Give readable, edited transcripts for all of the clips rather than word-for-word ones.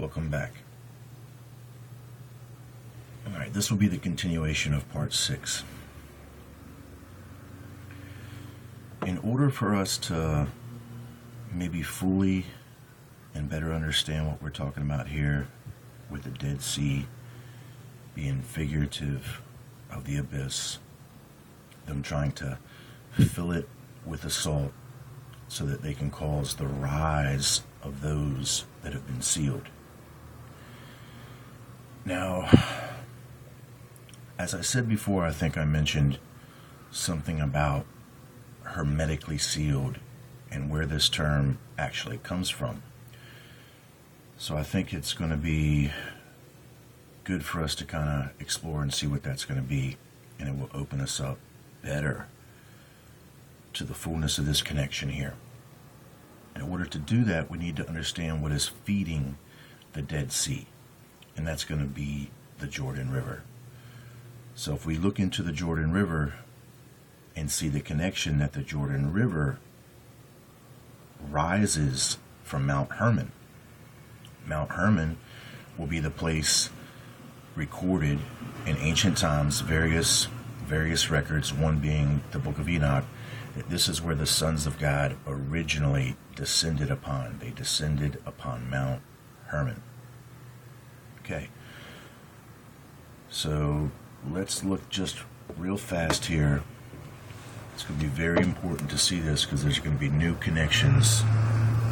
Welcome back. Alright, this will be the continuation of part 6. In order for us to maybe fully and better understand what we're talking about here with the Dead Sea being figurative of the abyss, them trying to fill it with the salt so that they can cause the rise of those that have been sealed. Now, as I said before, I think I mentioned something about hermetically sealed and where this term actually comes from. So I think it's going to be good for us to kind of explore and see what that's going to be, and it will open us up better to the fullness of this connection here. In order to do that, we need to understand what is feeding the Dead Sea, and that's going to be the Jordan River. So if we look into the Jordan River and see the connection that the Jordan River rises from Mount Hermon. Mount Hermon will be the place recorded in ancient times, various records, one being the Book of Enoch, that this is where the sons of God originally descended upon. They descended upon Mount Hermon. Okay. So let's look just real fast here. It's going to be very important to see this because there's going to be new connections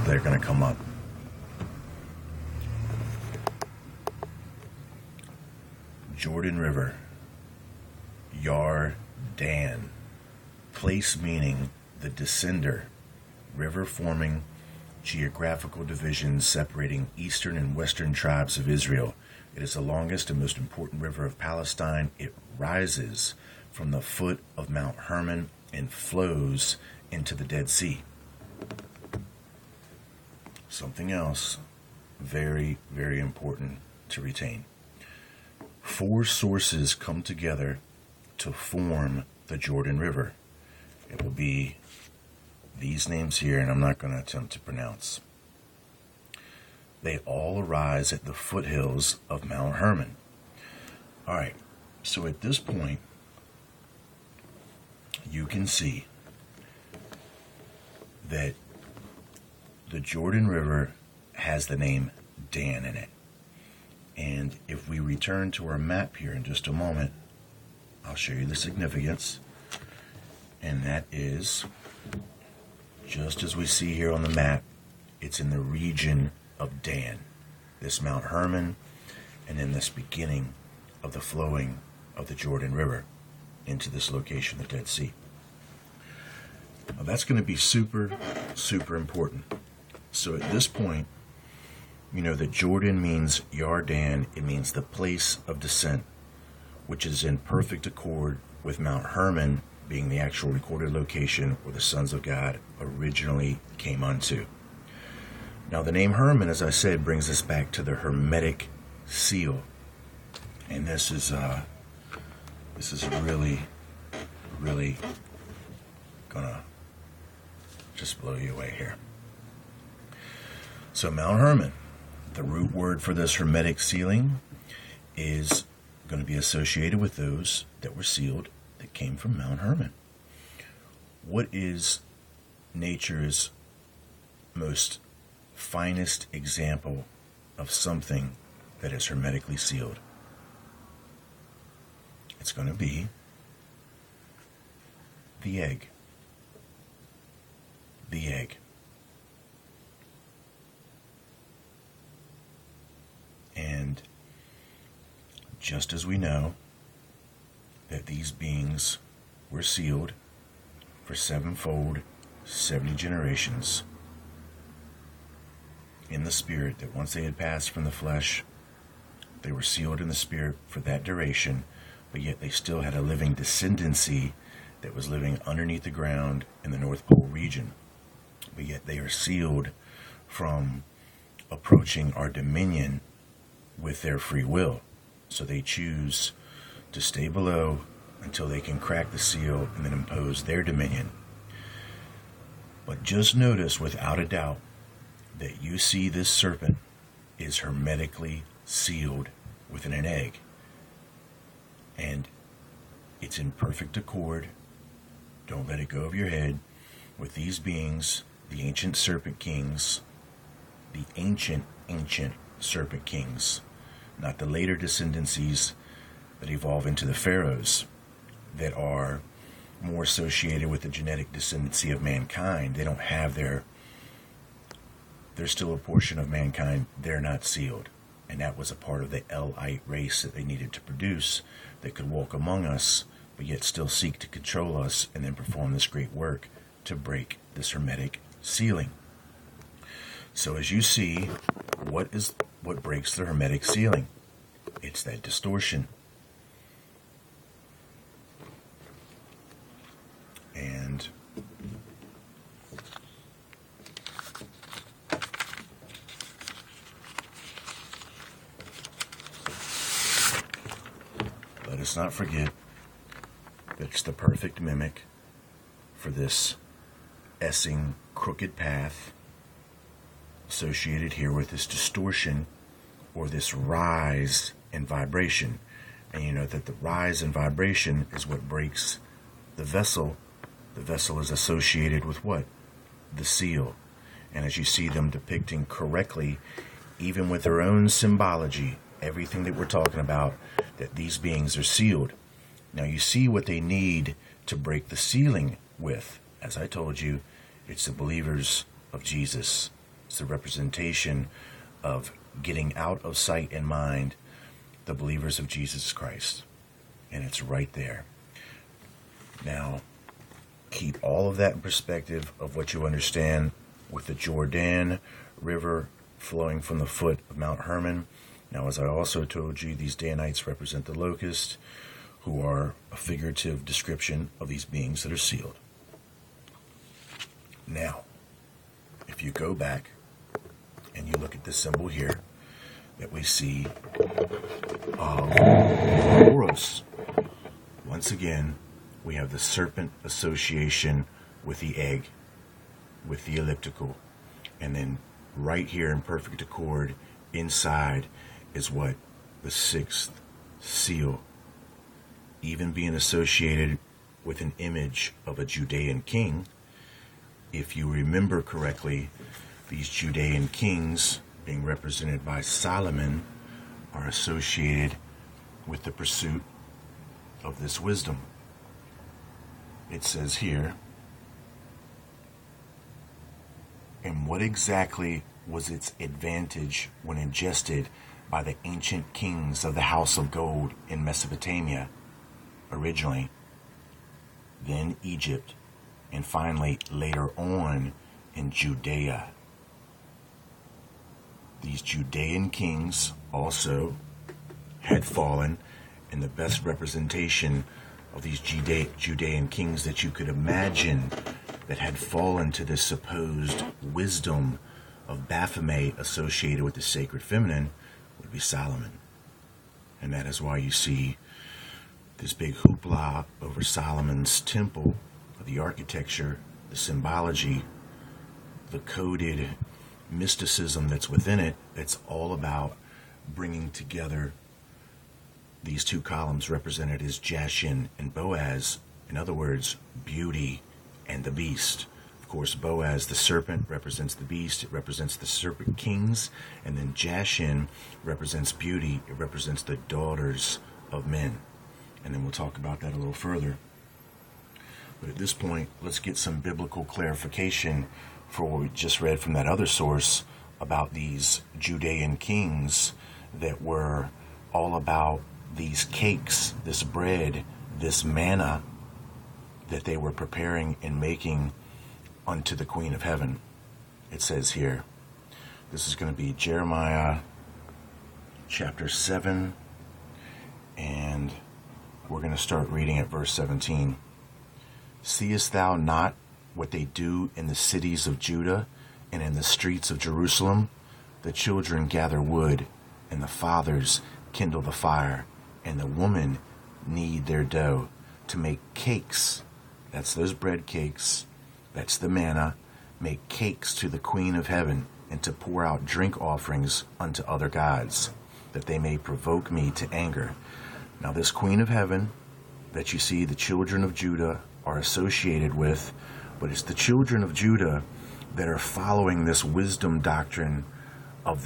that are going to come up. Jordan River, Yardan, place meaning the descender, river forming geographical divisions separating eastern and western tribes of Israel. It is the longest and most important river of Palestine. It rises from the foot of Mount Hermon and flows into the Dead Sea. Something else very, very important to retain. 4 sources come together to form the Jordan River. It will be these names here, and I'm not going to attempt to pronounce. They all arise at the foothills of Mount Hermon. Alright, so at this point, you can see that the Jordan River has the name Dan in it. And if we return to our map here in just a moment, I'll show you the significance. And that is, just as we see here on the map, it's in the region of Dan, this Mount Hermon, and in this beginning of the flowing of the Jordan River into this location, the Dead Sea. Now that's going to be super, super important. So at this point, you know that Jordan means Yardan. It means the place of descent, which is in perfect accord with Mount Hermon being the actual recorded location where the sons of God originally came unto. Now the name Hermon, as I said, brings us back to the Hermetic seal. And this is really, really gonna just blow you away here. So Mount Hermon, the root word for this Hermetic sealing, is going to be associated with those that were sealed that came from Mount Hermon. What is nature's most finest example of something that is hermetically sealed? It's going to be the egg. The egg. And just as we know that these beings were sealed for 7-fold, 70 generations in the spirit, that once they had passed from the flesh, they were sealed in the spirit for that duration, but yet they still had a living descendancy that was living underneath the ground in the North Pole region. But yet they are sealed from approaching our dominion with their free will. So they choose to stay below until they can crack the seal and then impose their dominion. But just notice without a doubt that you see this serpent is hermetically sealed within an egg. And it's in perfect accord. Don't let it go of your head. With these beings, the ancient serpent kings, the ancient serpent kings, not the later descendancies that evolve into the pharaohs that are more associated with the genetic descendancy of mankind. They don't have they're still a portion of mankind. They're not sealed. And that was a part of the Elite race that they needed to produce that could walk among us, but yet still seek to control us and then perform this great work to break this hermetic sealing. So as you see, what breaks the hermetic sealing? It's that distortion. And let us not forget that it's the perfect mimic for this Essing crooked path associated here with this distortion or this rise in vibration. And you know that the rise in vibration is what breaks the vessel. The vessel is associated with what? The seal. And as you see them depicting correctly, even with their own symbology, everything that we're talking about, that these beings are sealed. Now you see what they need to break the sealing with. As I told you, it's the believers of Jesus. It's the representation of getting out of sight and mind the believers of Jesus Christ. And it's right there. Now, keep all of that in perspective of what you understand with the Jordan River flowing from the foot of Mount Hermon. Now, as I also told you, these Danites represent the locust, who are a figurative description of these beings that are sealed. Now, if you go back and you look at the symbol here that we see of Ouroboros, once again, we have the serpent association with the egg, with the elliptical, and then right here in perfect accord inside is what? The sixth seal, even being associated with an image of a Judean king. If you remember correctly, these Judean kings, being represented by Solomon, are associated with the pursuit of this wisdom. It says here, and what exactly was its advantage when ingested by the ancient kings of the House of Gold in Mesopotamia originally, then Egypt, and finally later on in Judea? These Judean kings also had fallen, and the best representation of these Judean kings that you could imagine that had fallen to this supposed wisdom of Baphomet associated with the sacred feminine would be Solomon. And that is why you see this big hoopla over Solomon's temple, the architecture, the symbology, the coded mysticism that's within it. It's all about bringing together these two columns represented as Jachin and Boaz. In other words, beauty and the beast. Of course, Boaz, the serpent, represents the beast. It represents the serpent kings. And then Jachin represents beauty. It represents the daughters of men. And then we'll talk about that a little further. But at this point, let's get some biblical clarification for what we just read from that other source about these Judean kings that were all about these cakes, this bread, this manna that they were preparing and making unto the Queen of Heaven. It says here, this is going to be Jeremiah chapter 7, and we're going to start reading at verse 17. Seest thou not what they do in the cities of Judah and in the streets of Jerusalem? The children gather wood, and the fathers kindle the fire, and the women knead their dough to make cakes. That's those bread cakes. That's the manna. Make cakes to the Queen of Heaven. and to pour out drink offerings unto other gods, that they may provoke me to anger. Now this Queen of Heaven that you see the children of Judah are associated with, but it's the children of Judah that are following this wisdom doctrine of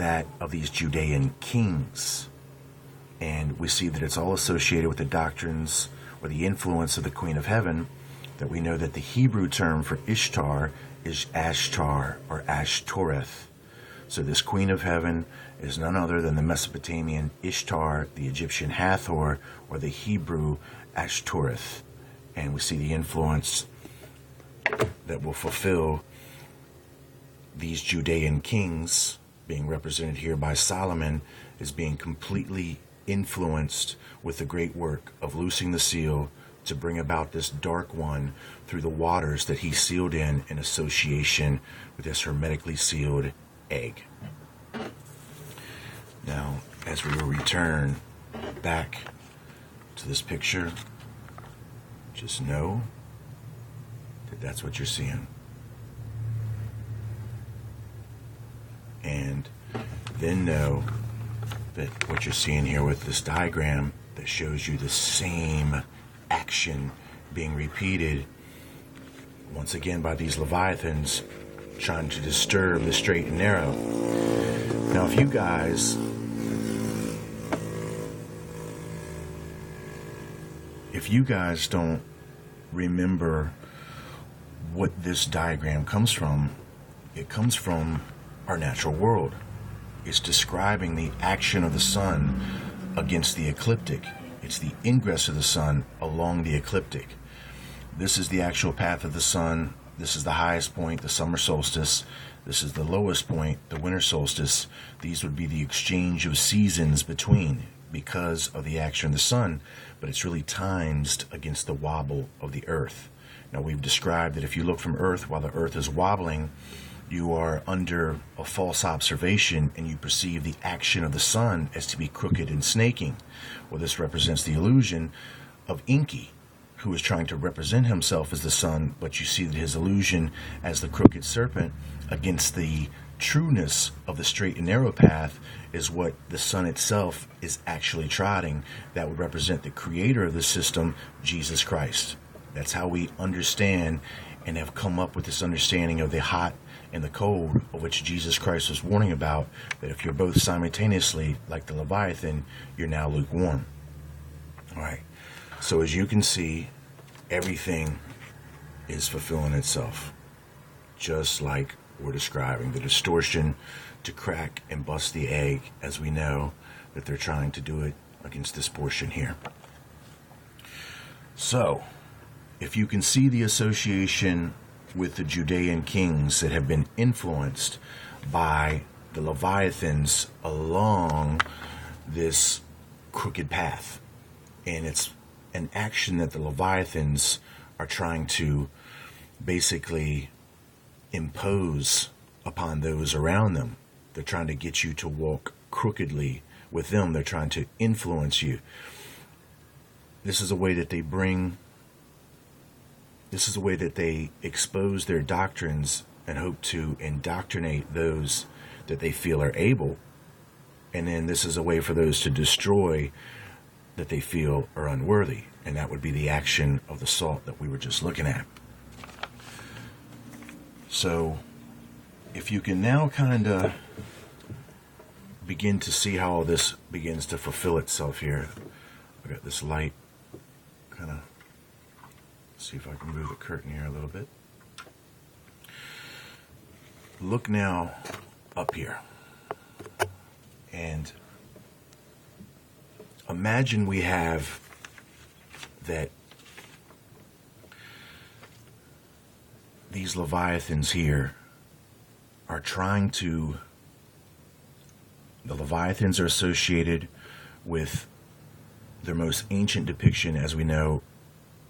these Judean kings. And we see that it's all associated with the doctrines or the influence of the Queen of Heaven, that we know that the Hebrew term for Ishtar is Ashtar or Ashtoreth. So this Queen of Heaven is none other than the Mesopotamian Ishtar, the Egyptian Hathor, or the Hebrew Ashtoreth. And we see the influence that will fulfill these Judean kings, being represented here by Solomon, is being completely influenced with the great work of loosing the seal to bring about this dark one through the waters that he sealed in association with this hermetically sealed egg. Now, as we will return back to this picture, just know that that's what you're seeing. And then know that what you're seeing here with this diagram that shows you the same action being repeated once again by these Leviathans trying to disturb the straight and narrow. Now, if you guys don't remember what this diagram comes from, it comes from our natural world. It's describing the action of the sun against the ecliptic. It's the ingress of the sun along the ecliptic. This is the actual path of the sun. This is the highest point, the summer solstice. This is the lowest point, the winter solstice. These would be the exchange of seasons between, because of the action of the sun, but it's really timed against the wobble of the earth. Now, we've described that if you look from earth while the earth is wobbling, you are under a false observation and you perceive the action of the sun as to be crooked and snaking. Well, this represents the illusion of Enki, who is trying to represent himself as the sun, but you see that his illusion as the crooked serpent against the trueness of the straight and narrow path is what the sun itself is actually trotting. That would represent the creator of the system, Jesus Christ. That's how we understand and have come up with this understanding of the hot and the cold, of which Jesus Christ was warning about, that if you're both simultaneously like the Leviathan, you're now lukewarm. All right. So as you can see, everything is fulfilling itself, just like we're describing. The distortion to crack and bust the egg, as we know that they're trying to do it against this portion here. So, if you can see the association with the Judean kings that have been influenced by the Leviathans along this crooked path, and it's an action that the Leviathans are trying to basically impose upon those around them. They're trying to get you to walk crookedly with them. They're trying to influence you. This is a way that they expose their doctrines and hope to indoctrinate those that they feel are able. And then this is a way for those to destroy that they feel are unworthy. And that would be the action of the salt that we were just looking at. So, if you can now kind of begin to see how all this begins to fulfill itself here. I got this light, kind of, see if I can move the curtain here a little bit. Look now up here. And imagine we have that these Leviathans here are trying to, the Leviathans are associated with their most ancient depiction, as we know,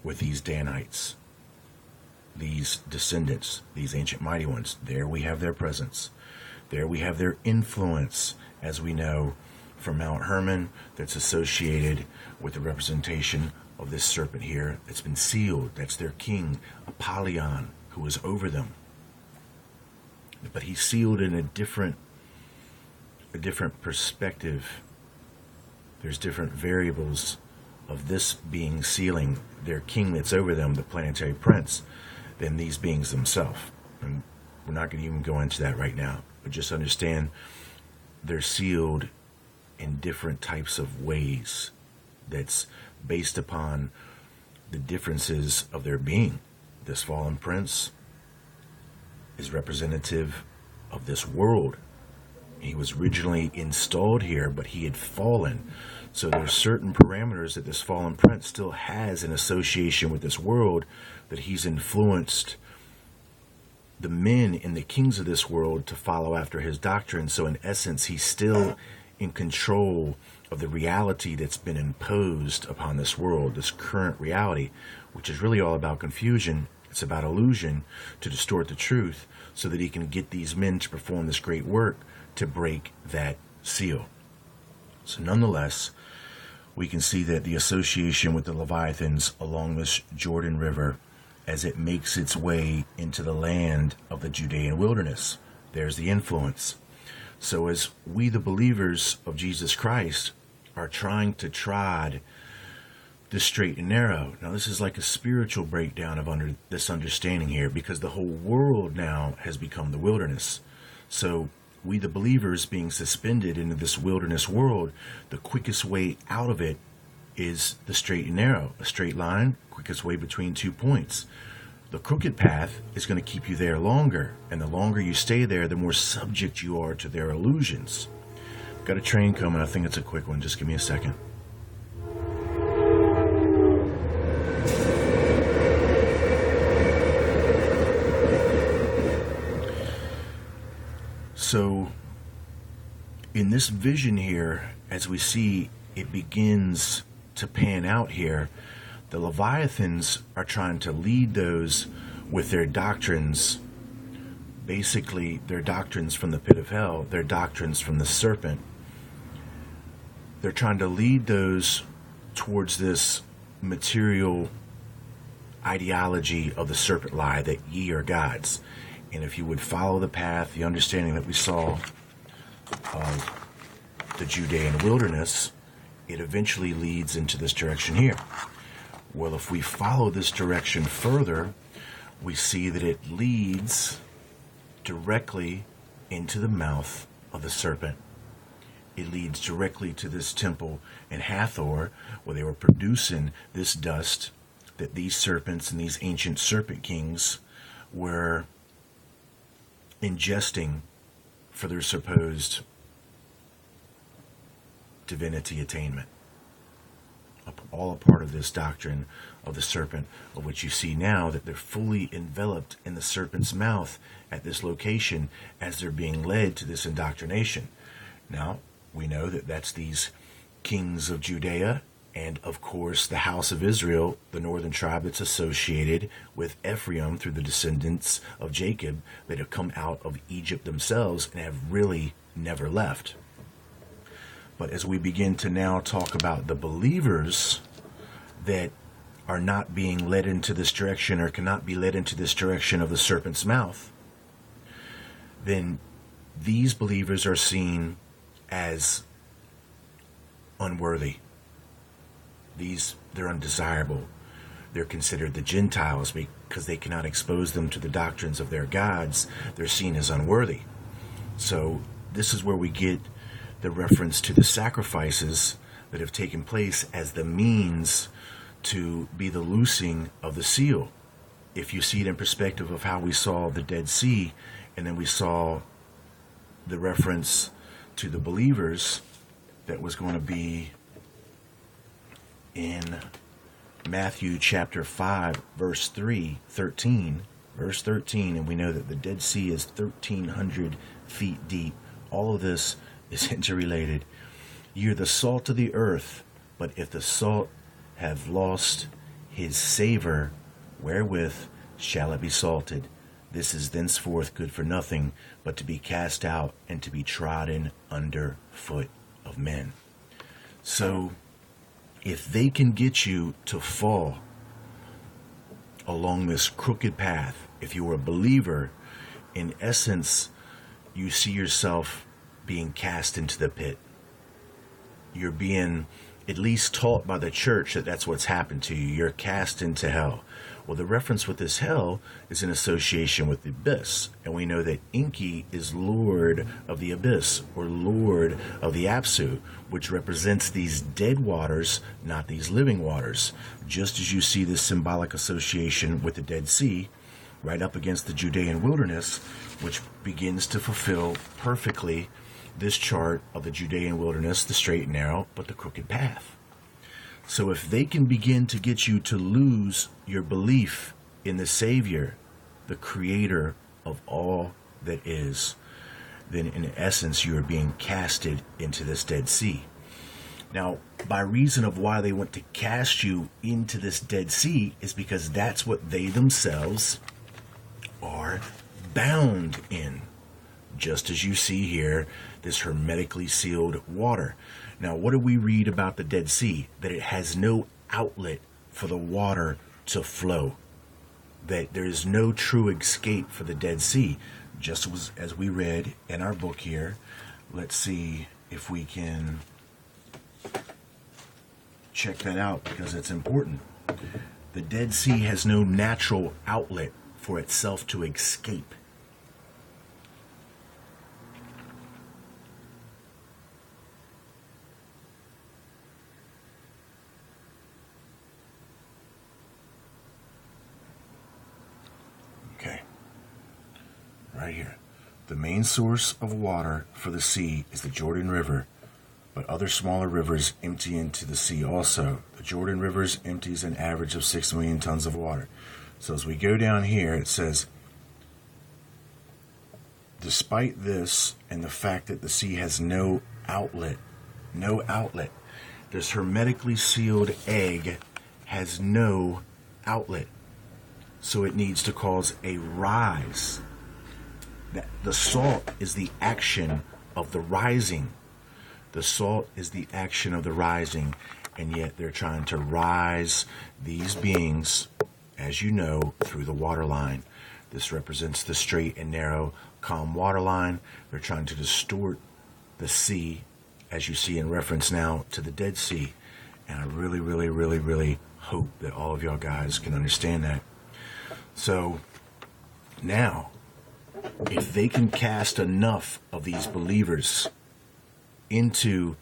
with these Danites, these descendants, these ancient mighty ones. There we have their presence. There we have their influence, as we know, from Mount Hermon, that's associated with the representation of this serpent here that's been sealed. That's their king, Apollyon, who is over them. but he's sealed in a different perspective. There's different variables of this being sealing their king that's over them, the planetary prince, than these beings themselves. And we're not going to even go into that right now, but just understand they're sealed in different types of ways that's based upon the differences of their being. This fallen prince is representative of this world. He was originally installed here, but he had fallen. So there's certain parameters that this fallen prince still has in association with this world, that he's influenced the men and the kings of this world to follow after his doctrine. So in essence, he's still in control of the reality that's been imposed upon this world, this current reality, which is really all about confusion. It's about illusion to distort the truth so that he can get these men to perform this great work to break that seal. So nonetheless, we can see that the association with the Leviathans along this Jordan River as it makes its way into the land of the Judean wilderness. There's the influence. So as we, the believers of Jesus Christ, are trying to trod the straight and narrow. Now this is like a spiritual breakdown of this understanding here, because the whole world now has become the wilderness. So we, the believers, being suspended into this wilderness world, the quickest way out of it is the straight and narrow, a straight line, quickest way between 2 points. The crooked path is going to keep you there longer, and the longer you stay there, the more subject you are to their illusions. Got a train coming. I think it's a quick one. Just give me a second. So in this vision here, as we see it begins to pan out here, the Leviathans are trying to lead those with their doctrines, basically their doctrines from the pit of hell, their doctrines from the serpent. They're trying to lead those towards this material ideology of the serpent lie, that ye are gods. And if you would follow the path, the understanding that we saw of the Judean wilderness, it eventually leads into this direction here. Well, if we follow this direction further, we see that it leads directly into the mouth of the serpent. It leads directly to this temple in Hathor, where they were producing this dust that these serpents and these ancient serpent kings were ingesting for their supposed divinity attainment. All a part of this doctrine of the serpent, of which you see now that they're fully enveloped in the serpent's mouth at this location as they're being led to this indoctrination. Now, we know that that's these kings of Judea, and of course the house of Israel, the northern tribe that's associated with Ephraim through the descendants of Jacob that have come out of Egypt themselves and have really never left. But as we begin to now talk about the believers that are not being led into this direction, or cannot be led into this direction of the serpent's mouth, then these believers are seen as unworthy. They're undesirable. They're considered the Gentiles because they cannot expose them to the doctrines of their gods. They're seen as unworthy. So this is where we get the reference to the sacrifices that have taken place as the means to be the loosing of the seal. If you see it in perspective of how we saw the Dead Sea, and then we saw the reference to the believers that was going to be in Matthew chapter 5, verse 13, and we know that the Dead Sea is 1,300 feet deep. All of this is interrelated. You're the salt of the earth, but if the salt have lost his savor, wherewith shall it be salted? This is thenceforth good for nothing, but to be cast out and to be trodden under foot of men. So, if they can get you to fall along this crooked path, if you are a believer in essence, you see yourself being cast into the pit. You're being at least taught by the church that that's what's happened to you. You're cast into hell. Well, the reference with this hell is in association with the abyss. And we know that Enki is Lord of the abyss, or Lord of the Apsu, which represents these dead waters, not these living waters. Just as you see this symbolic association with the Dead Sea, right up against the Judean wilderness, which begins to fulfill perfectly this chart of the Judean wilderness, the straight and narrow, but the crooked path. So if they can begin to get you to lose your belief in the Savior, the creator of all that is, then in essence you are being casted into this Dead Sea. Now, by reason of why they want to cast you into this Dead Sea is because that's what they themselves are bound in. Just as you see here, this hermetically sealed water. Now, what do we read about the Dead Sea? That it has no outlet for the water to flow. That there is no true escape for the Dead Sea. Just as we read in our book here. Let's see if we can check that out, because it's important. The Dead Sea has no natural outlet for itself to escape. Okay, right here. The main source of water for the sea is the Jordan River, but other smaller rivers empty into the sea also. The Jordan River empties an average of 6 million tons of water. So as we go down here, it says, despite this and the fact that the sea has no outlet, this hermetically sealed egg has no outlet. So it needs to cause a rise. The salt is the action of the rising. The salt is the action of the rising, and yet they're trying to rise these beings, as you know, through the water line. This represents the straight and narrow, calm water line. They're trying to distort the sea, as you see in reference now to the Dead Sea. And I really, really, really, really hope that all of y'all guys can understand that. So now, if they can cast enough of these believers into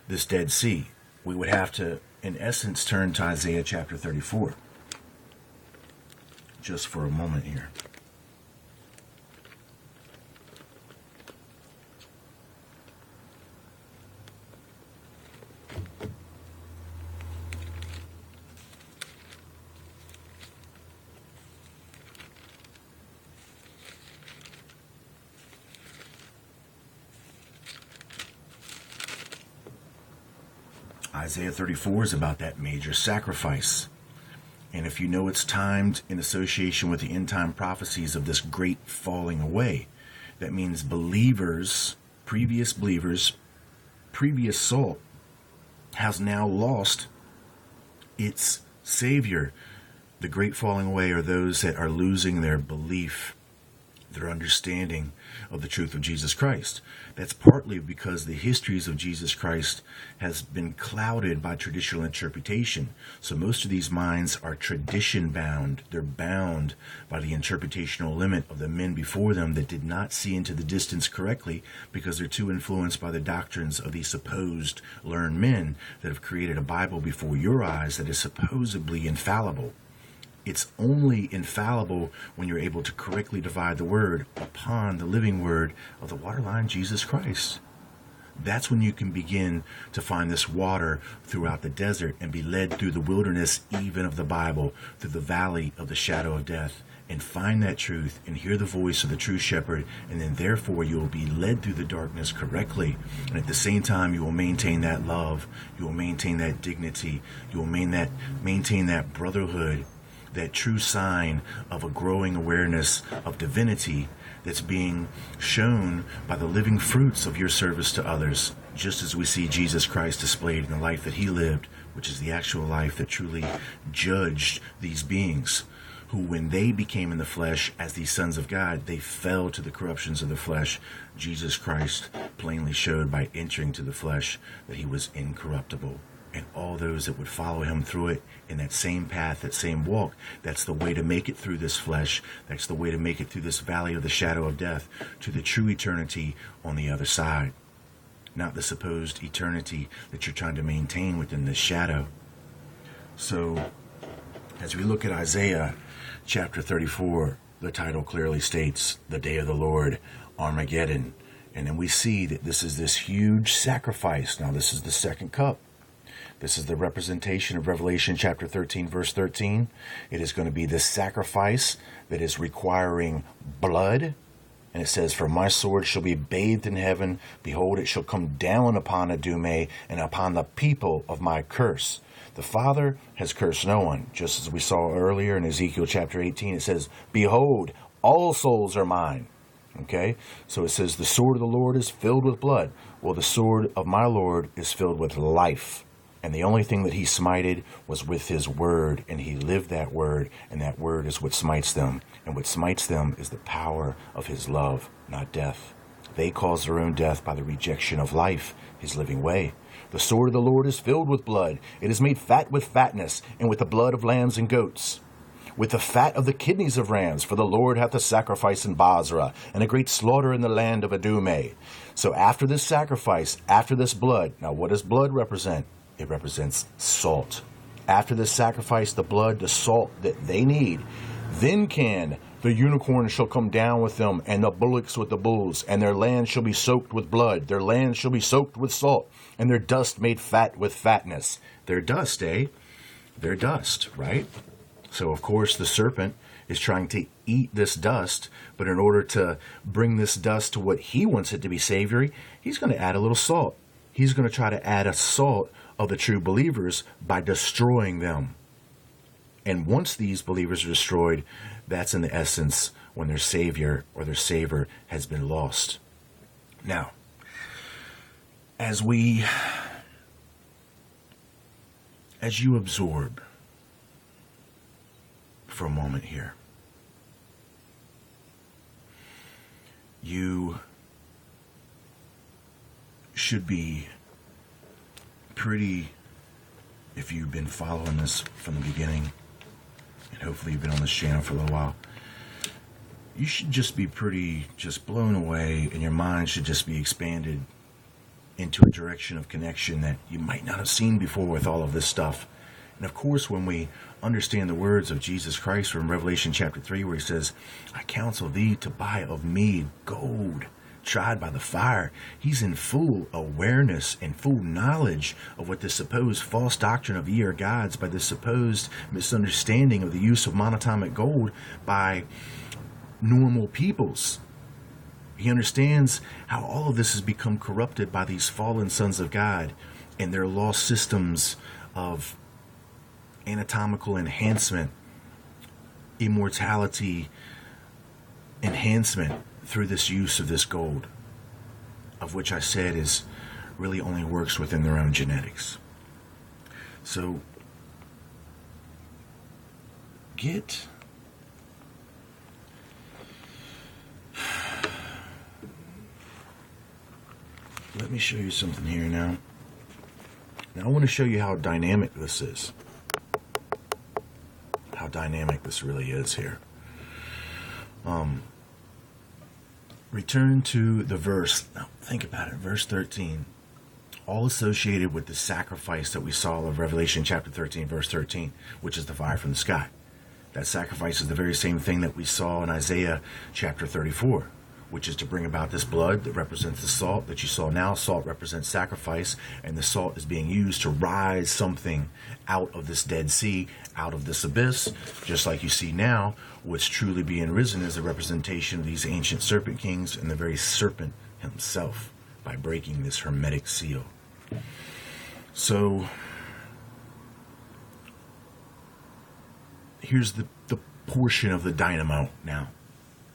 this Dead Sea, we would have to, in essence, turn to Isaiah chapter 34. Just for a moment here. Isaiah 34 is about that major sacrifice. And if you know it's timed in association with the end time prophecies of this great falling away, that means believers, previous salt has now lost its Savior. The great falling away are those that are losing their belief, their understanding of the truth of Jesus Christ. That's partly because the histories of Jesus Christ has been clouded by traditional interpretation. So most of these minds are tradition bound. They're bound by the interpretational limit of the men before them that did not see into the distance correctly, because they're too influenced by the doctrines of these supposed learned men that have created a Bible before your eyes that is supposedly infallible. It's only infallible when you're able to correctly divide the word upon the living word of the waterline, Jesus Christ. That's when you can begin to find this water throughout the desert and be led through the wilderness, even of the Bible, through the valley of the shadow of death, and find that truth and hear the voice of the true shepherd, and then therefore you will be led through the darkness correctly. And at the same time, you will maintain that love, you will maintain that dignity, you will maintain that brotherhood, that true sign of a growing awareness of divinity that's being shown by the living fruits of your service to others, just as we see Jesus Christ displayed in the life that he lived, which is the actual life that truly judged these beings, who, when they became in the flesh as these sons of God, they fell to the corruptions of the flesh. Jesus Christ plainly showed by entering to the flesh that he was incorruptible. And all those that would follow him through it in that same path, that same walk, that's the way to make it through this flesh. That's the way to make it through this valley of the shadow of death to the true eternity on the other side. Not the supposed eternity that you're trying to maintain within this shadow. So, as we look at Isaiah chapter 34, the title clearly states, the day of the Lord, Armageddon. And then we see that this is this huge sacrifice. Now, this is the second cup. This is the representation of Revelation chapter 13, verse 13. It is going to be this sacrifice that is requiring blood. And it says, for my sword shall be bathed in heaven. Behold, it shall come down upon Idumea and upon the people of my curse. The Father has cursed no one. Just as we saw earlier in Ezekiel chapter 18, it says, behold, all souls are mine. Okay, so it says the sword of the Lord is filled with blood. Well, the sword of my Lord is filled with life. And the only thing that he smited was with his word, and he lived that word, and that word is what smites them. And what smites them is the power of his love, not death. They cause their own death by the rejection of life, his living way. The sword of the Lord is filled with blood. It is made fat with fatness, and with the blood of lambs and goats, with the fat of the kidneys of rams, for the Lord hath a sacrifice in Basra, and a great slaughter in the land of Idumea. So after this sacrifice, after this blood, now what does blood represent? It represents salt. After this sacrifice, the blood, the salt that they need, then can the unicorn shall come down with them, and the bullocks with the bulls, and their land shall be soaked with blood, their land shall be soaked with salt, and their dust made fat with fatness. Their dust, Their dust, right? So, of course, the serpent is trying to eat this dust, but in order to bring this dust to what he wants it to be savory, he's going to add a little salt. He's going to try to add a salt of the true believers by destroying them. And once these believers are destroyed, that's in the essence when their Savior or their Savor has been lost. Now, as you absorb for a moment here, you should be pretty, if you've been following this from the beginning, and hopefully you've been on this channel for a little while, you should just be pretty just blown away, and your mind should just be expanded into a direction of connection that you might not have seen before with all of this stuff. And of course, when we understand the words of Jesus Christ from Revelation chapter 3, where he says, I counsel thee to buy of me gold tried by the fire, he's in full awareness and full knowledge of what the supposed false doctrine of ye are gods, by the supposed misunderstanding of the use of monatomic gold by normal peoples. He understands how all of this has become corrupted by these fallen sons of God and their lost systems of anatomical enhancement, immortality enhancement through this use of this gold, of which I said is really only works within their own genetics. So let me show you something here now. Now I want to show you how dynamic this is. How dynamic this really is here. Return to the verse. Now think about it. Verse 13. All associated with the sacrifice that we saw of Revelation chapter 13, verse 13, which is the fire from the sky. That sacrifice is the very same thing that we saw in Isaiah chapter 34, which is to bring about this blood that represents the salt that you saw now. Salt represents sacrifice, and the salt is being used to rise something out of this Dead Sea, out of this abyss, just like you see now. What's truly being risen is a representation of these ancient serpent kings and the very serpent himself by breaking this hermetic seal. So here's the portion of the dynamo now.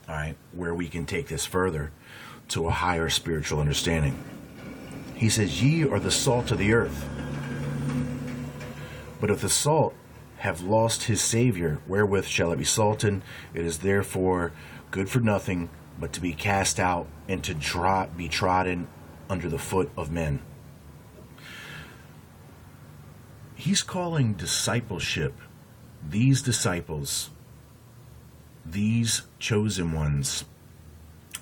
All right, where we can take this further to a higher spiritual understanding. He says, ye are the salt of the earth. But if the salt have lost his Savior, wherewith shall it be salted? It is therefore good for nothing but to be cast out and to be trodden under the foot of men. He's calling discipleship, these disciples, these chosen ones,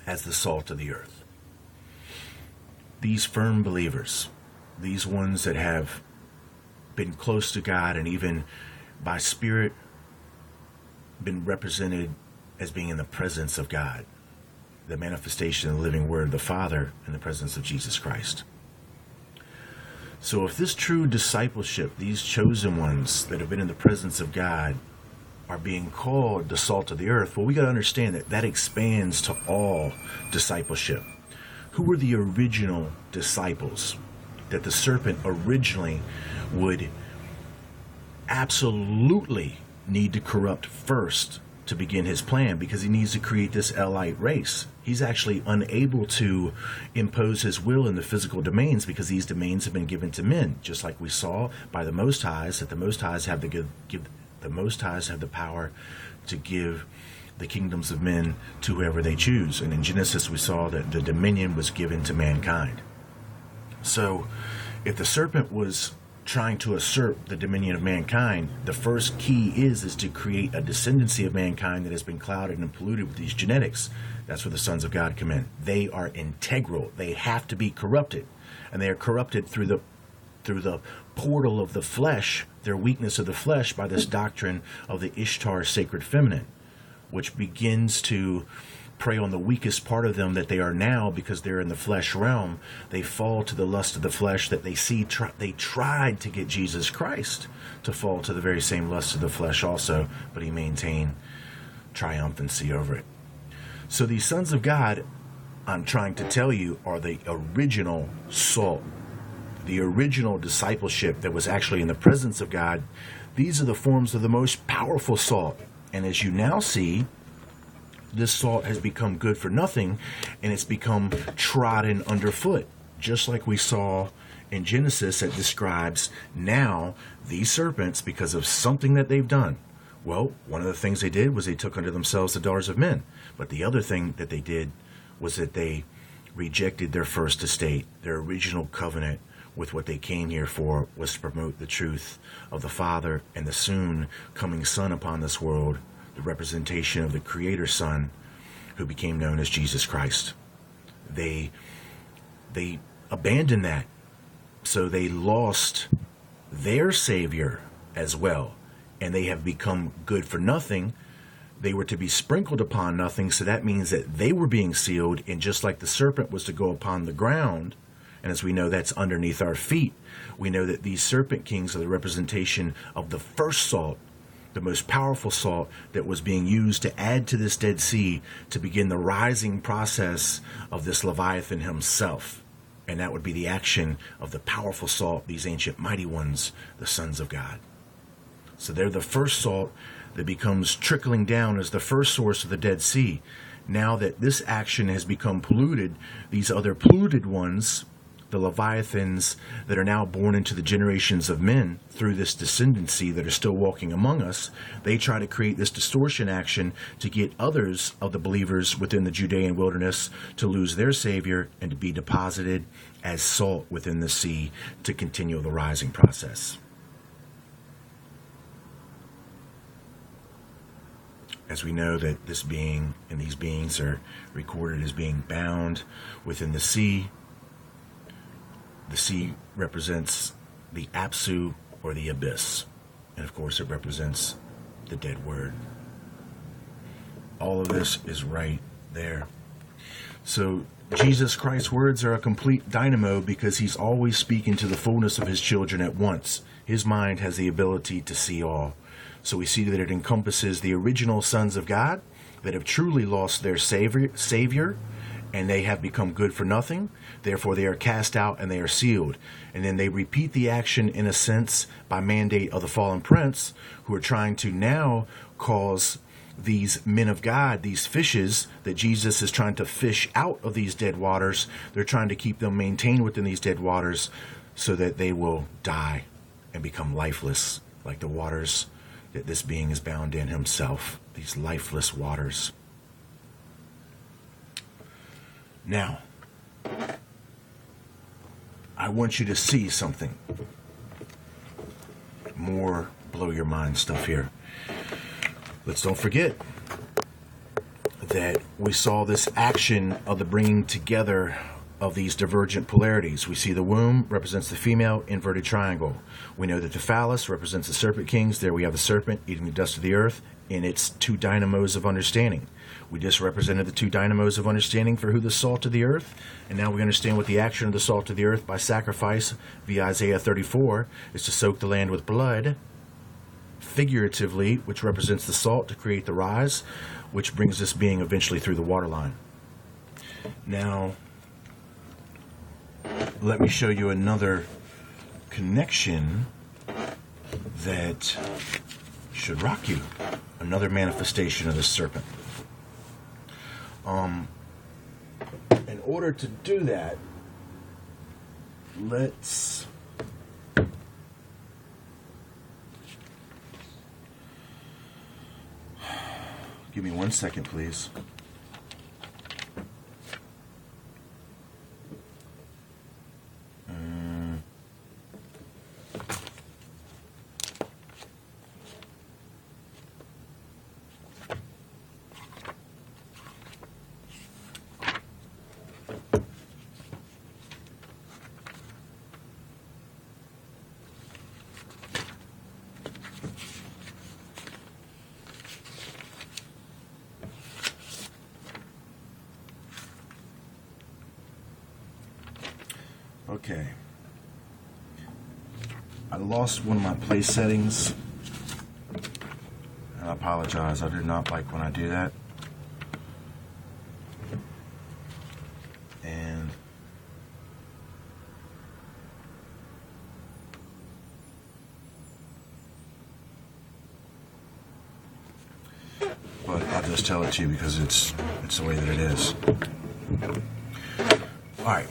as the salt of the earth. These firm believers, these ones that have been close to God and even by spirit been represented as being in the presence of God, the manifestation of the living word of the Father in the presence of Jesus Christ. So if this true discipleship, these chosen ones that have been in the presence of God, are being called the salt of the earth, well, we got to understand that that expands to all discipleship. Who were the original disciples that the serpent originally would absolutely need to corrupt first to begin his plan, because he needs to create this Elite race? He's actually unable to impose his will in the physical domains because these domains have been given to men, just like we saw by the Most Highs, that the Most Highs have the Most Highs have the power to give the kingdoms of men to whoever they choose. And in Genesis we saw that the dominion was given to mankind. So if the serpent was trying to usurp the dominion of mankind, the first key is to create a descendancy of mankind that has been clouded and polluted with these genetics. That's where the sons of God come in. They are integral. They have to be corrupted. And they are corrupted through the portal of the flesh, their weakness of the flesh, by this doctrine of the Ishtar sacred feminine, which begins to prey on the weakest part of them that they are now, because they're in the flesh realm. They fall to the lust of the flesh that they see. They tried to get Jesus Christ to fall to the very same lust of the flesh also, but he maintained triumphancy over it. So these sons of God, I'm trying to tell you, are the original salt, the original discipleship that was actually in the presence of God. These are the forms of the most powerful salt. And as you now see, this salt has become good for nothing, and it's become trodden underfoot, just like we saw in Genesis that describes now these serpents, because of something that they've done. Well, one of the things they did was they took unto themselves the daughters of men. But the other thing that they did was that they rejected their first estate, their original covenant with what they came here for, was to promote the truth of the Father and the soon coming Son upon this world, the representation of the Creator Son, who became known as Jesus Christ. They abandoned that. So they lost their Savior as well. And they have become good for nothing. They were to be sprinkled upon nothing. So that means that they were being sealed. And just like the serpent was to go upon the ground, and as we know, that's underneath our feet, we know that these serpent kings are the representation of the first salt, the most powerful salt that was being used to add to this Dead Sea to begin the rising process of this Leviathan himself. And that would be the action of the powerful salt, these ancient mighty ones, the sons of God. So they're the first salt that becomes trickling down as the first source of the Dead Sea. Now that this action has become polluted, these other polluted ones, the Leviathans that are now born into the generations of men through this descendancy that are still walking among us, they try to create this distortion action to get others of the believers within the Judean wilderness to lose their Savior and to be deposited as salt within the sea to continue the rising process. As we know that this being and these beings are recorded as being bound within the sea represents the Apsu, or the abyss. And of course it represents the dead word. All of this is right there. So Jesus Christ's words are a complete dynamo because he's always speaking to the fullness of his children at once. His mind has the ability to see all. So we see that it encompasses the original sons of God that have truly lost their Savior, and they have become good for nothing. Therefore, they are cast out and they are sealed. And then they repeat the action, in a sense, by mandate of the fallen prince, who are trying to now cause these men of God, these fishes that Jesus is trying to fish out of these dead waters, they're trying to keep them maintained within these dead waters so that they will die and become lifeless, like the waters that this being is bound in himself, these lifeless waters. Now, I want you to see something more blow your mind stuff here. Let's don't forget that we saw this action of the bringing together of these divergent polarities. We see the womb represents the female inverted triangle. We know that the phallus represents the serpent kings. There we have the serpent eating the dust of the earth in its two dynamos of understanding. We just represented the two dynamos of understanding for who the salt of the earth, and now we understand what the action of the salt of the earth by sacrifice via Isaiah 34 is to soak the land with blood, figuratively, which represents the salt to create the rise, which brings this being eventually through the waterline. Now, let me show you another connection that should rock you. Another manifestation of the serpent. In order to do that, let's give me 1 second, please. Okay. I lost one of my place settings. And I apologize. I do not like when I do that. And but I'll just tell it to you because it's the way that it is. All right.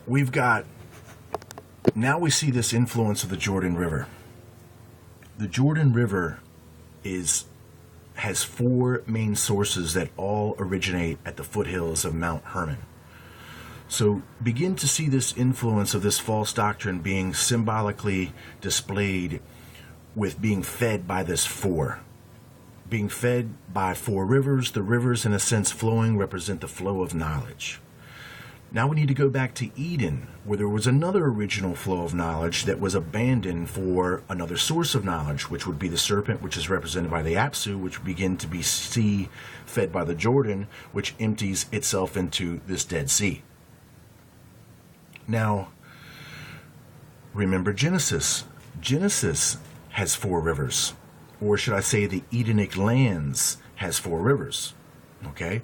We've got, now we see this influence of the Jordan River. The Jordan River has four main sources that all originate at the foothills of Mount Hermon. So begin to see this influence of this false doctrine being symbolically displayed with being fed by this four. Being fed by four rivers. The rivers, in a sense, flowing represent the flow of knowledge. Now we need to go back to Eden, where there was another original flow of knowledge that was abandoned for another source of knowledge, which would be the serpent, which is represented by the Apsu, which would begin to be sea fed by the Jordan, which empties itself into this Dead Sea. Now, remember Genesis. Genesis has four rivers, or should I say the Edenic lands has four rivers, okay?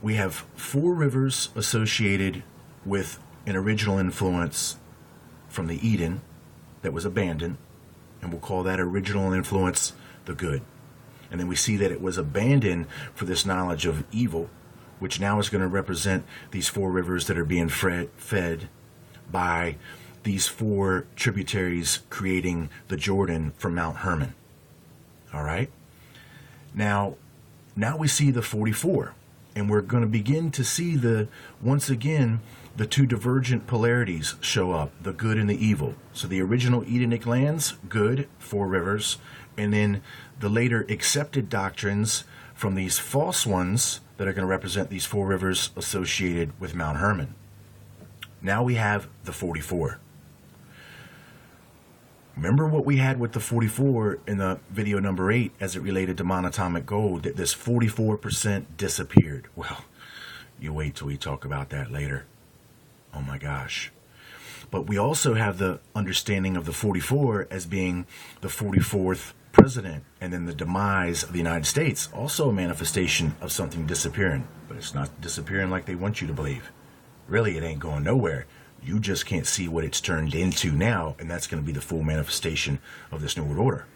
We have four rivers associated with an original influence from the Eden that was abandoned, and we'll call that original influence the good. And then we see that it was abandoned for this knowledge of evil, which now is going to represent these four rivers that are being fed by these four tributaries creating the Jordan from Mount Hermon. All right? Now we see the 44. And we're going to begin to see once again, the two divergent polarities show up, the good and the evil. So the original Edenic lands, good, four rivers, and then the later accepted doctrines from these false ones that are going to represent these four rivers associated with Mount Hermon. Now we have the 44. Remember what we had with the 44 in the video number 8 as it related to monatomic gold, that this 44% disappeared. Well, you wait till we talk about that later. Oh my gosh. But we also have the understanding of the 44 as being the 44th president, and then the demise of the United States, also a manifestation of something disappearing. But it's not disappearing like they want you to believe. Really, it ain't going nowhere. You just can't see what it's turned into now, and that's going to be the full manifestation of this New World Order.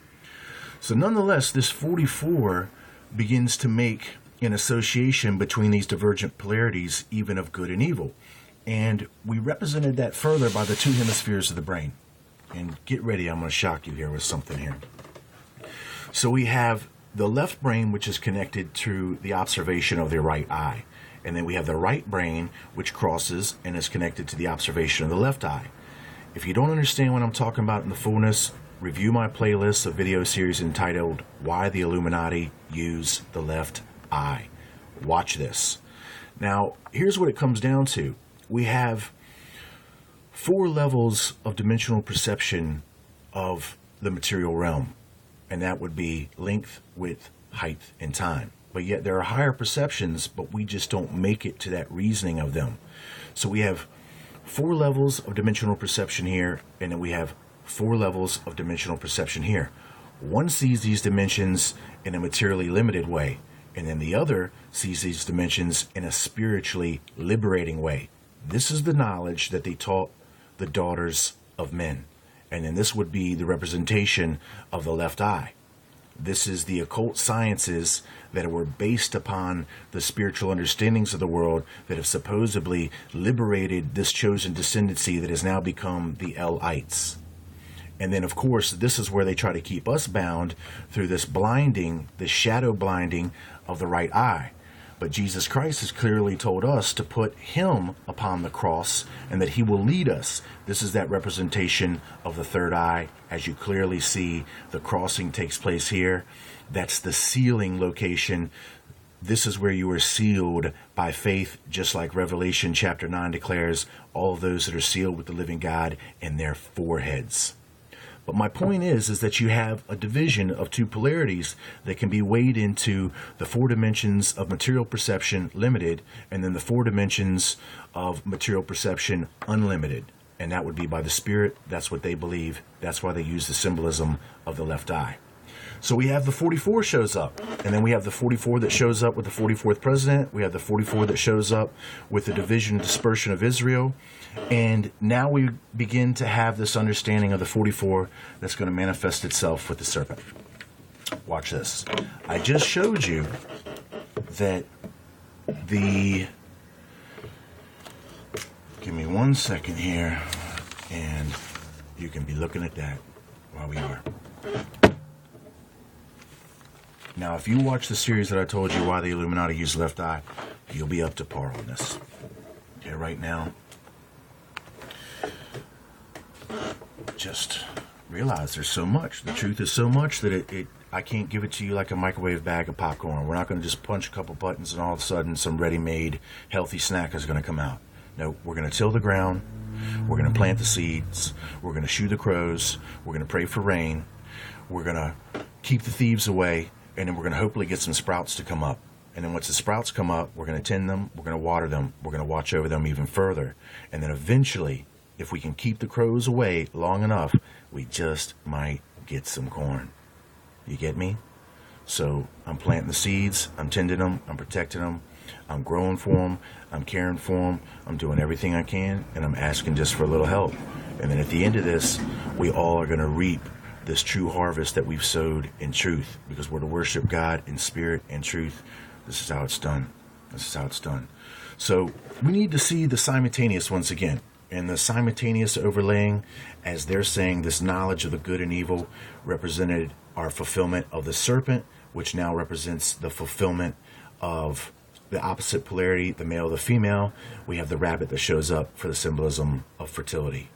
So nonetheless, this 44 begins to make an association between these divergent polarities, even of good and evil. And we represented that further by the two hemispheres of the brain. And get ready, I'm going to shock you here with something here. So we have the left brain, which is connected to the observation of the right eye. And then we have the right brain, which crosses and is connected to the observation of the left eye. If you don't understand what I'm talking about in the fullness, review my playlist of video series entitled Why the Illuminati Use the Left Eye. Watch this. Now, here's what it comes down to. We have 4 levels of dimensional perception of the material realm, and that would be length, width, height, and time. But yet there are higher perceptions, but we just don't make it to that reasoning of them. So we have 4 levels of dimensional perception here, and then we have 4 levels of dimensional perception here. One sees these dimensions in a materially limited way, and then the other sees these dimensions in a spiritually liberating way. This is the knowledge that they taught the daughters of men. And then this would be the representation of the left eye. This is the occult sciences that were based upon the spiritual understandings of the world that have supposedly liberated this chosen descendancy that has now become the L-ites. And then, of course, this is where they try to keep us bound through this blinding, this shadow blinding of the right eye. But Jesus Christ has clearly told us to put him upon the cross and that he will lead us. This is that representation of the third eye. As you clearly see, the crossing takes place here. That's the sealing location. This is where you are sealed by faith, just like Revelation chapter 9 declares, all of those that are sealed with the living God in their foreheads. But my point is that you have a division of 2 polarities that can be weighed into the 4 dimensions of material perception, limited, and then the 4 dimensions of material perception, unlimited. And that would be by the Spirit. That's what they believe. That's why they use the symbolism of the left eye. So we have the 44 shows up, and then we have the 44 that shows up with the 44th president. We have the 44 that shows up with the division and dispersion of Israel. And now we begin to have this understanding of the 44 that's going to manifest itself with the serpent. Watch this. I just showed you that the... Give me 1 second here, and you can be looking at that while we are. Now, if you watch the series that I told you, Why the Illuminati Use the Left Eye, you'll be up to par on this. Okay, right now, just realize there's so much. The truth is so much that I can't give it to you like a microwave bag of popcorn. We're not going to just punch a couple buttons and all of a sudden some ready-made healthy snack is going to come out. No, we're going to till the ground. We're going to plant the seeds. We're going to shoo the crows. We're going to pray for rain. We're going to keep the thieves away. And then we're going to hopefully get some sprouts to come up. And then once the sprouts come up, we're going to tend them, we're going to water them, we're going to watch over them even further. And then eventually, if we can keep the crows away long enough, we just might get some corn. You get me? So I'm planting the seeds, I'm tending them, I'm protecting them, I'm growing for them, I'm caring for them, I'm doing everything I can, and I'm asking just for a little help. And then at the end of this, we all are going to reap this true harvest that we've sowed in truth, because we're to worship God in spirit and truth. This is how it's done. This is how it's done. So we need to see the simultaneous once again. And the simultaneous overlaying, as they're saying, this knowledge of the good and evil represented our fulfillment of the serpent, which now represents the fulfillment of the opposite polarity, the male, the female. We have the rabbit that shows up for the symbolism of fertility.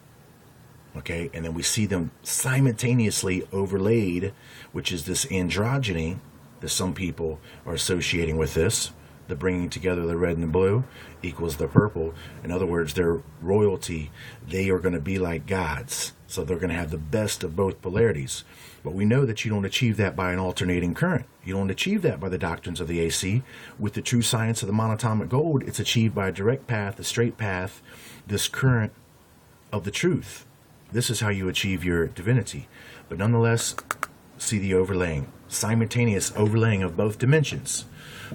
Okay, and then we see them simultaneously overlaid, which is this androgyny that some people are associating with this. The bringing together the red and the blue equals the purple. In other words, their royalty, they are going to be like gods. So they're going to have the best of both polarities. But we know that you don't achieve that by an alternating current. You don't achieve that by the doctrines of the AC. With the true science of the monatomic gold, it's achieved by a direct path, a straight path, this current of the truth. This is how you achieve your divinity. But nonetheless, see the overlaying, simultaneous overlaying of both dimensions,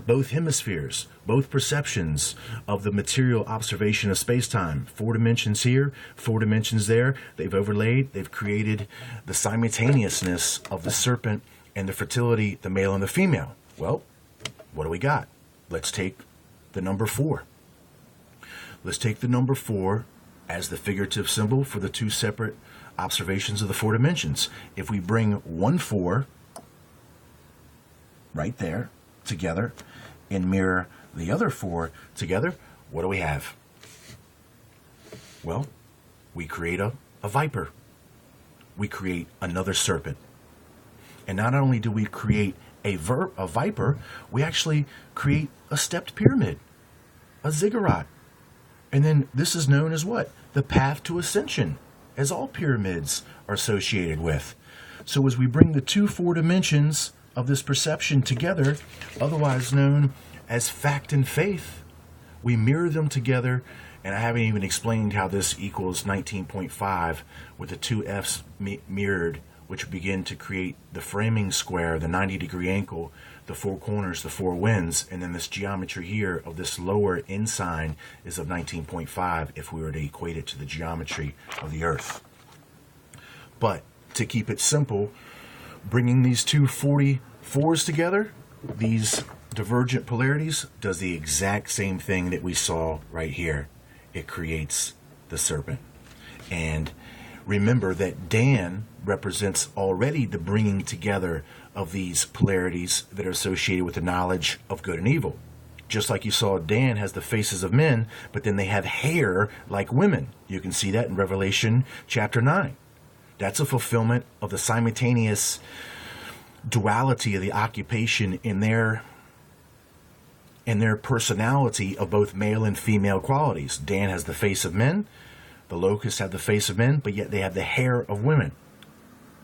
both hemispheres, both perceptions of the material observation of space-time. 4 dimensions here, 4 dimensions there. They've overlaid, they've created the simultaneousness of the serpent and the fertility, the male and the female. Well, what do we got? Let's take the number 4. Let's take the number 4 as the figurative symbol for the 2 separate observations of the 4 dimensions. If we bring 1 4 right there together and mirror the other 4 together, what do we have? Well, we create a viper. We create another serpent. And not only do we create a viper, we actually create a stepped pyramid, a ziggurat. And then this is known as what? The path to ascension, as all pyramids are associated with. So as we bring the 4 dimensions of this perception together, otherwise known as fact and faith, we mirror them together. And I haven't even explained how this equals 19.5 with the 2 F's mirrored, which begin to create the framing square, the 90-degree angle, the 4 corners, the 4 winds, and then this geometry here of this lower end sign is of 19.5 if we were to equate it to the geometry of the Earth. But to keep it simple, bringing these 2 44s together, these divergent polarities, does the exact same thing that we saw right here. It creates the serpent. And remember that Dan represents already the bringing together of these polarities that are associated with the knowledge of good and evil. Just like you saw, Dan has the faces of men, but then they have hair like women. You can see that in Revelation chapter 9. That's a fulfillment of the simultaneous duality of the occupation in their personality of both male and female qualities. Dan has the face of men, the locusts have the face of men, but yet they have the hair of women.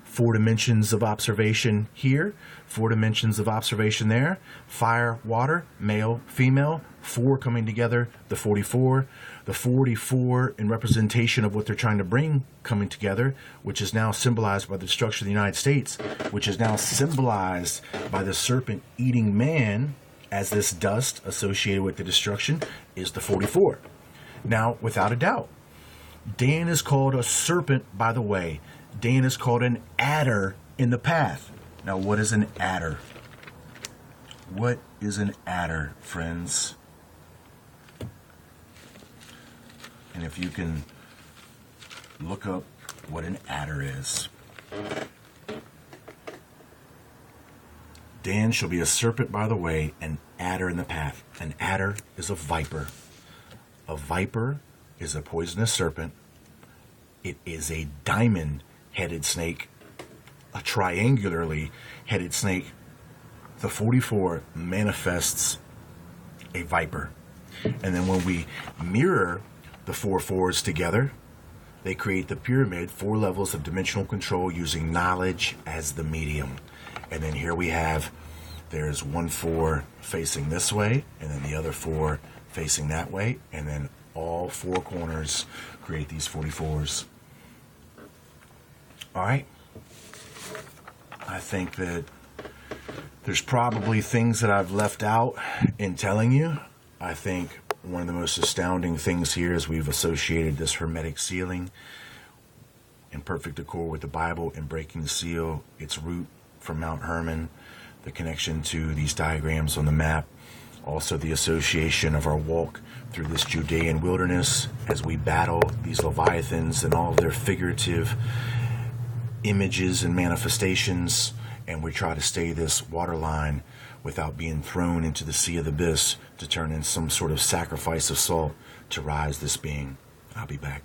4 dimensions of observation here, 4 dimensions of observation there, fire, water, male, female, 4 coming together, the 44 in representation of what they're trying to bring coming together, which is now symbolized by the destruction of the United States, which is now symbolized by the serpent eating man as this dust associated with the destruction is the 44. Now, without a doubt, Dan is called a serpent, by the way. Dan is called an adder in the path. Now, what is an adder? What is an adder, friends? And if you can look up what an adder is. Dan shall be a serpent by the way, an adder in the path. An adder is a viper. A viper is a poisonous serpent. It is a diamond-headed snake, a triangularly headed snake. The 44 manifests a viper. And then when we mirror the 4 4s together, they create the pyramid, 4 levels of dimensional control using knowledge as the medium. And then here we have, there's 1 4 facing this way, and then the other 4 facing that way, and then all 4 corners create these 44s. All right. I think that there's probably things that I've left out in telling you. I think one of the most astounding things here is we've associated this hermetic sealing in perfect accord with the Bible and breaking the seal, its root from Mount Hermon, the connection to these diagrams on the map, also the association of our walk through this Judean wilderness as we battle these Leviathans and all of their figurative images and manifestations, and we try to stay this waterline without being thrown into the sea of the abyss to turn in some sort of sacrifice of salt to rise this being. I'll be back.